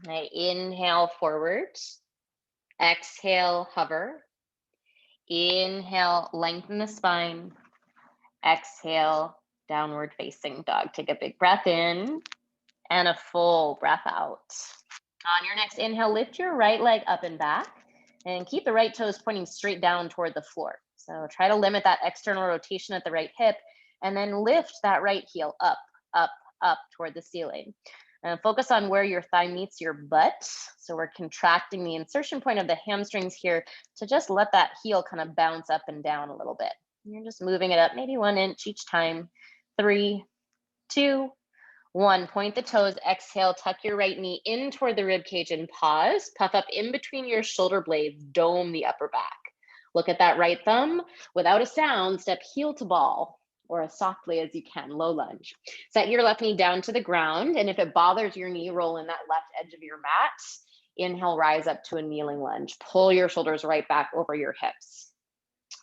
Okay, inhale forward, exhale hover, inhale lengthen the spine, exhale downward facing dog. Take a big breath in and a full breath out. On your next inhale, lift your right leg up and back and keep the right toes pointing straight down toward the floor. So try to limit that external rotation at the right hip and then lift that right heel up, up, up toward the ceiling. And focus on where your thigh meets your butt. So we're contracting the insertion point of the hamstrings here to just let that heel kind of bounce up and down a little bit. You're just moving it up maybe 1 inch each time. 3, 2, 1. Point the toes, exhale, tuck your right knee in toward the rib cage and pause. Puff up in between your shoulder blades, dome the upper back. Look at that right thumb. Without a sound, step heel to ball or as softly as you can, low lunge. Set your left knee down to the ground, and if it bothers your knee, roll in that left edge of your mat. Inhale, rise up to a kneeling lunge. Pull your shoulders right back over your hips.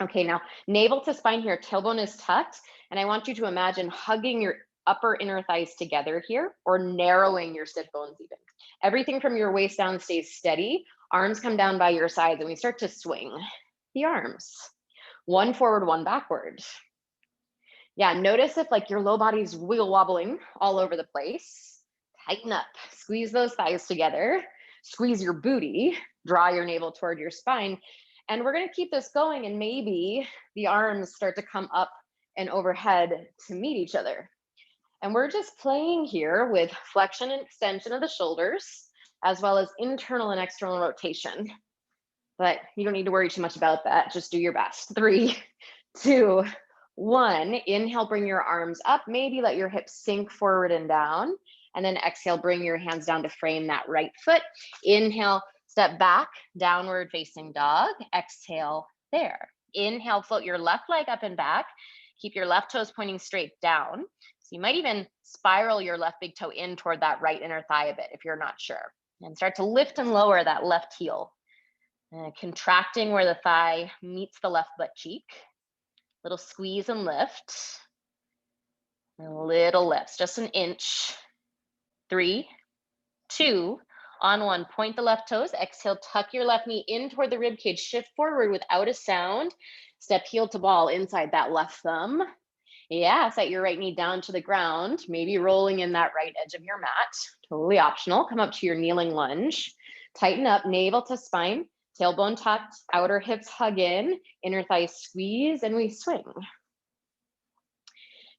Okay, now navel to spine here, tailbone is tucked, and I want you to imagine hugging your upper inner thighs together here or narrowing your sit bones even. Everything from your waist down stays steady. Arms come down by your sides and we start to swing the arms. 1 forward, 1 backward. Yeah, notice if like your low body's wiggle wobbling all over the place. Tighten up, squeeze those thighs together, squeeze your booty, draw your navel toward your spine. And we're gonna keep this going and maybe the arms start to come up and overhead to meet each other. And we're just playing here with flexion and extension of the shoulders, as well as internal and external rotation. But you don't need to worry too much about that. Just do your best. 3, 2, 1. Inhale, bring your arms up. Maybe let your hips sink forward and down. And then exhale, bring your hands down to frame that right foot. Inhale, step back, downward facing dog. Exhale, there. Inhale, float your left leg up and back. Keep your left toes pointing straight down. So you might even spiral your left big toe in toward that right inner thigh a bit if you're not sure. And start to lift and lower that left heel. Contracting where the thigh meets the left butt cheek. Little squeeze and lift. A little lift, just 1 inch. 3, 2, on 1. Point the left toes. Exhale, tuck your left knee in toward the rib cage. Shift forward without a sound. Step heel to ball inside that left thumb. Yeah, set your right knee down to the ground, maybe rolling in that right edge of your mat. Totally optional. Come up to your kneeling lunge. Tighten up, navel to spine, tailbone tucked, outer hips hug in, inner thighs squeeze, and we swing.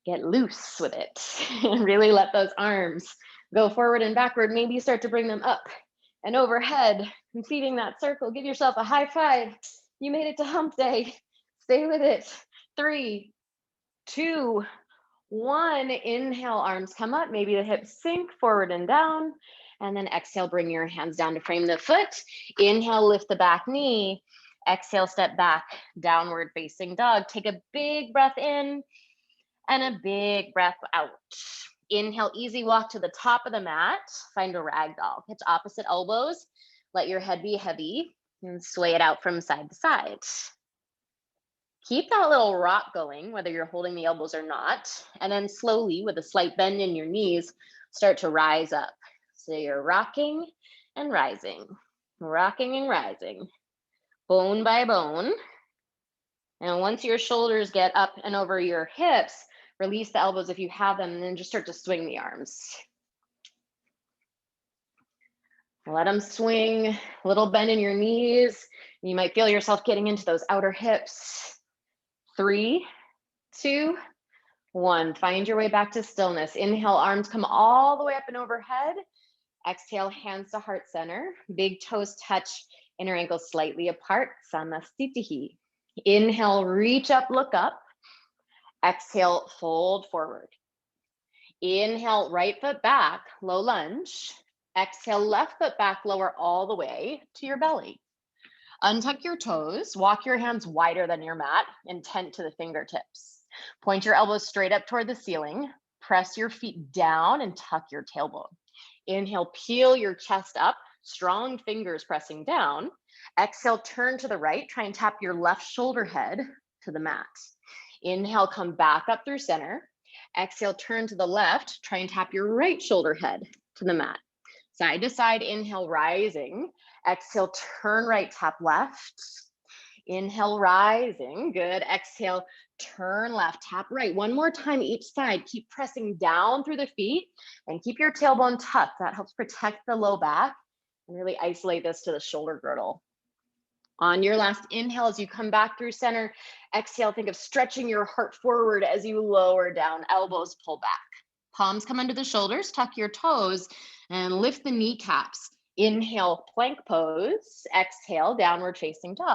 Get loose with it. Really let those arms go forward and backward. Maybe start to bring them up and overhead, completing that circle. Give yourself a high five. You made it to hump day. Stay with it. 3, 2, 1. Inhale, arms come up. Maybe the hips sink forward and down. And then exhale, bring your hands down to frame the foot. Inhale, lift the back knee. Exhale, step back, downward facing dog. Take a big breath in and a big breath out. Inhale, easy walk to the top of the mat. Find a ragdoll. Hitch opposite elbows. Let your head be heavy and sway it out from side to side. Keep that little rock going, whether you're holding the elbows or not. And then slowly, with a slight bend in your knees, start to rise up. So you're rocking and rising, rocking and rising, bone by bone. And once your shoulders get up and over your hips, release the elbows if you have them, and then just start to swing the arms. Let them swing, a little bend in your knees. You might feel yourself getting into those outer hips. 3, 2, 1. Find your way back to stillness. Inhale, arms come all the way up and overhead. Exhale, hands to heart center. Big toes touch, inner ankles slightly apart. Samastitihi. Inhale, reach up, look up. Exhale, fold forward. Inhale, right foot back, low lunge. Exhale, left foot back, lower all the way to your belly. Untuck your toes, walk your hands wider than your mat, intent to the fingertips. Point your elbows straight up toward the ceiling. Press your feet down and tuck your tailbone. Inhale, peel your chest up, strong fingers pressing down. Exhale, turn to the right, try and tap your left shoulder head to the mat. Inhale, come back up through center. Exhale, turn to the left, try and tap your right shoulder head to the mat. Side to side, inhale, rising. Exhale, turn right, tap left. Inhale, rising. Good. Exhale, turn left, tap right. One more time each side. Keep pressing down through the feet and keep your tailbone tucked. That helps protect the low back and really isolate this to the shoulder girdle. On your last inhale, as you come back through center, exhale, think of stretching your heart forward as you lower down, elbows pull back. Palms come under the shoulders, tuck your toes, and lift the kneecaps. Inhale, plank pose. Exhale, downward facing dog.